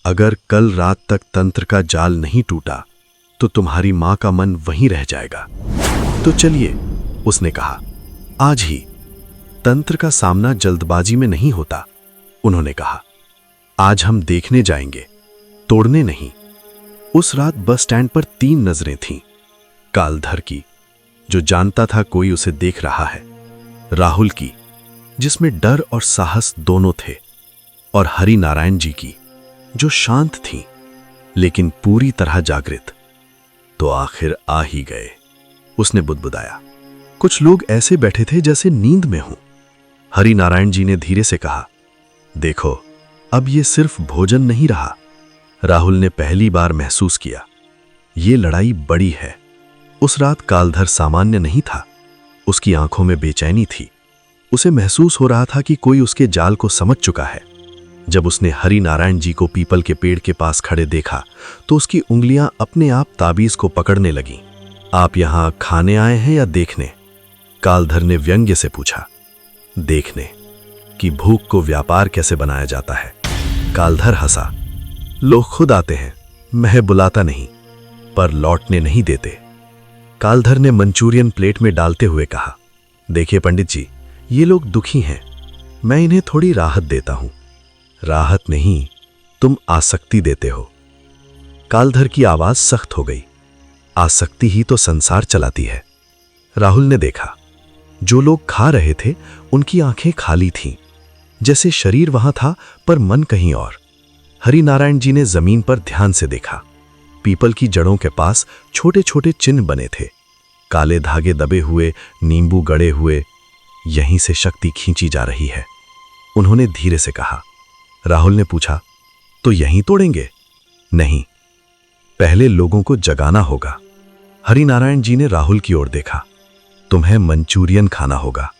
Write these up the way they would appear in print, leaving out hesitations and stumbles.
अगर कल रात तक तंत्र का जाल नहीं टूटा तो तुम्हारी मां का मन वहीं रह जाएगा। तो चलिए, उसने कहा, आज ही। तंत्र का सामना जल्दबाजी में नहीं होता, उन्होंने कहा। आज हम देखने जाएंगे, तोड़ने नहीं। उस रात बस स्टैंड पर 3 नजरें थीं। कालधर की, जो जानता था कोई उसे देख रहा है, राहुल की, जिसमें डर और साहस दोनों थे, और हरि नारायण जी की, जो शांत थीं लेकिन पूरी तरह जागृत। तो आखिर आ ही गए, उसने बुदबुदाया। कुछ लोग ऐसे बैठे थे जैसे नींद में हों। हरि नारायण जी ने धीरे से कहा, देखो, अब ये सिर्फ भोजन नहीं रहा। राहुल ने पहली बार महसूस किया, ये लड़ाई बड़ी है। उस रात कालधर सामान्य नहीं था, उसकी आंखों में बेचैनी थी। उसे महसूस हो रहा था कि कोई उसके जाल को समझ चुका है। जब उसने हरि नारायण जी को पीपल के पेड़ के पास खड़े देखा तो उसकी उंगलियां अपने आप ताबीज को पकड़ने लगीं। आप यहां खाने आए हैं या देखने? कालधर ने व्यंग्य से पूछा। देखने, कि भूख को व्यापार कैसे बनाया जाता है। कालधर हंसा। लोग खुद आते हैं, मैं बुलाता नहीं, पर लौटने नहीं देते। कालधर ने मंचूरियन प्लेट में डालते हुए कहा, देखिए पंडित जी, ये लोग दुखी हैं, मैं इन्हें थोड़ी राहत देता हूं। राहत नहीं, तुम आसक्ति देते हो। कालधर की आवाज सख्त हो गई। आसक्ति ही तो संसार चलाती है। राहुल ने देखा, जो लोग खा रहे थे उनकी आंखें खाली थीं, जैसे शरीर वहां था पर मन कहीं और। हरि नारायण जी ने जमीन पर ध्यान से देखा। पीपल की जड़ों के पास छोटे छोटे चिन्ह बने थे, काले धागे दबे हुए, नींबू गड़े हुए। यहीं से शक्ति खींची जा रही है। उन्होंने धीरे से कहा। राहुल ने पूछा, तो यहीं तोड़ेंगे? नहीं, पहले लोगों को जगाना होगा। हरि नारायण जी ने राहुल की ओर देखा। तुम्हें मंचूरियन खाना होगा।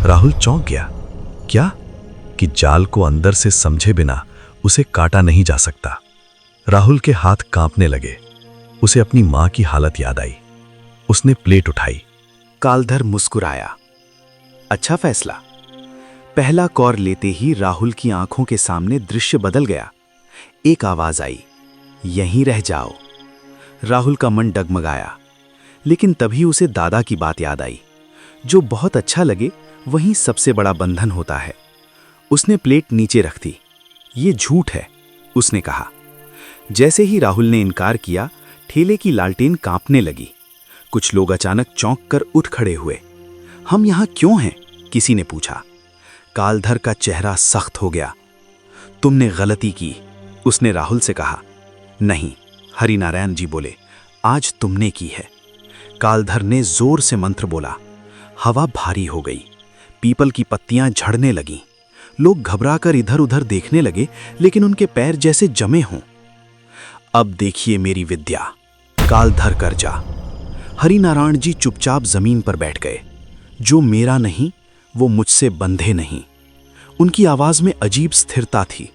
राहुल चौंक गया। क्या? कि जाल को अंदर से समझे बिना उसे काटा नहीं जा सकता। राहुल के हाथ कांपने लगे। उसे अपनी मां की हालत याद आई। उसने प्लेट उठाई। कालधर मुस्कुराया। अच्छा फैसला। पहला कौर लेते ही राहुल की आंखों के सामने दृश्य बदल गया। एक आवाज आई, यहीं रह जाओ। राहुल का मन डगमगाया, लेकिन तभी उसे दादा की बात याद आई, जो बहुत अच्छा लगे वहीं सबसे बड़ा बंधन होता है। उसने प्लेट नीचे रख दी। ये झूठ है, उसने कहा। जैसे ही राहुल ने इनकार किया, ठेले की लालटेन कांपने लगी। कुछ लोग अचानक चौंक कर उठ खड़े हुए। हम यहां क्यों हैं? किसी ने पूछा। कालधर का चेहरा सख्त हो गया। तुमने गलती की, उसने राहुल से कहा। नहीं, हरि नारायण जी बोले, आज तुमने की है। कालधर ने जोर से मंत्र बोला। हवा भारी हो गई। पीपल की पत्तियां झड़ने लगीं। लोग घबराकर इधर उधर देखने लगे, लेकिन उनके पैर जैसे जमे हों। अब देखिए मेरी विद्या, कालधर कर जा। हरि नारायण जी चुपचाप जमीन पर बैठ गए। जो मेरा नहीं वो मुझसे बंधे नहीं। उनकी आवाज में अजीब स्थिरता थी।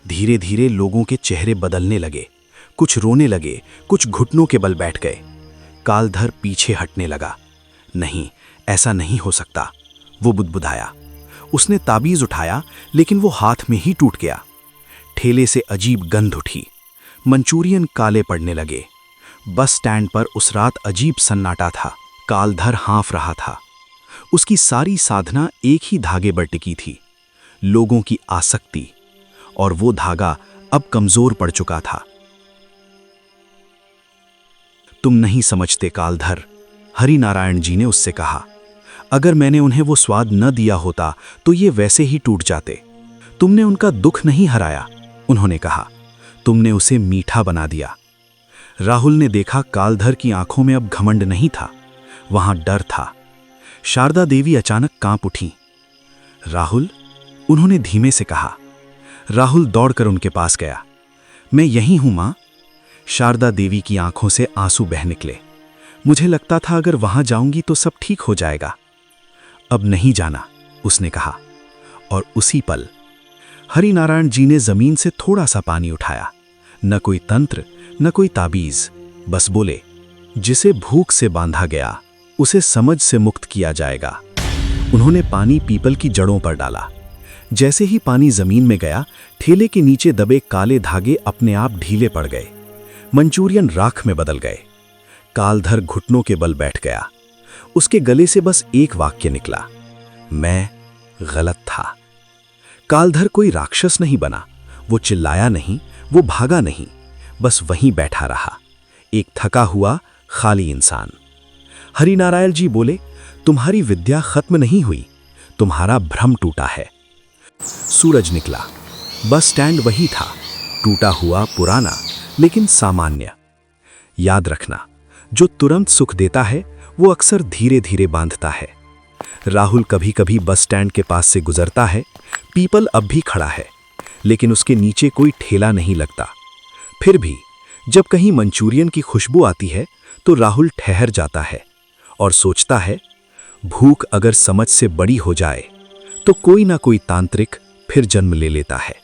धीरे धीरे लोगों के चेहरे बदलने लगे। कुछ रोने लगे, कुछ घुटनों के बल बैठ गए। कालधर पीछे हटने लगा। नहीं, ऐसा नहीं हो सकता, वो बुदबुदाया। उसने ताबीज उठाया, लेकिन वो हाथ में ही टूट गया। ठेले से अजीब गंध उठी। मंचूरियन काले पड़ने लगे। बस स्टैंड पर उस रात अजीब सन्नाटा था। कालधर हाँफ रहा था। उसकी सारी साधना एक ही धागे पर टिकी थी, लोगों की आसक्ति, और वो धागा अब कमजोर पड़ चुका था। तुम नहीं समझते कालधर, हरि नारायण जी ने उससे कहा। अगर मैंने उन्हें वो स्वाद न दिया होता तो ये वैसे ही टूट जाते। तुमने उनका दुख नहीं हराया, उन्होंने कहा। तुमने उसे मीठा बना दिया। राहुल ने देखा कालधर की आंखों में अब घमंड नहीं था, वहां डर था। शारदा देवी अचानक कांप उठी। राहुल, उन्होंने धीमे से कहा। राहुल दौड़कर उनके पास गया। मैं यहीं हूं मां। शारदा देवी की आंखों से आंसू बह निकले। मुझे लगता था अगर वहां जाऊंगी तो सब ठीक हो जाएगा। अब नहीं जाना, उसने कहा। और उसी पल हरि नारायण जी ने जमीन से थोड़ा सा पानी उठाया। न कोई तंत्र, न कोई ताबीज, बस बोले, जिसे भूख से बांधा गया उसे समझ से मुक्त किया जाएगा। उन्होंने पानी पीपल की जड़ों पर डाला। जैसे ही पानी जमीन में गया, ठेले के नीचे दबे काले धागे अपने आप ढीले पड़ गए। मंचूरियन राख में बदल गए। कालधर घुटनों के बल बैठ गया। उसके गले से बस एक वाक्य निकला, मैं गलत था। कालधर कोई राक्षस नहीं बना। वो चिल्लाया नहीं, वो भागा नहीं, बस वहीं बैठा रहा, एक थका हुआ खाली इंसान। हरिनारायण जी बोले, तुम्हारी विद्या खत्म नहीं हुई, तुम्हारा भ्रम टूटा है। सूरज निकला। बस स्टैंड वही था, टूटा हुआ, पुराना, लेकिन सामान्य। याद रखना, जो तुरंत सुख देता है वो अक्सर धीरे धीरे बांधता है। राहुल कभी कभी बस स्टैंड के पास से गुजरता है। पीपल अब भी खड़ा है, लेकिन उसके नीचे कोई ठेला नहीं लगता। फिर भी जब कहीं मंचूरियन की खुशबू आती है तो राहुल ठहर जाता है और सोचता है, भूख अगर समझ से बड़ी हो जाए तो कोई ना कोई तांत्रिक फिर जन्म ले लेता है।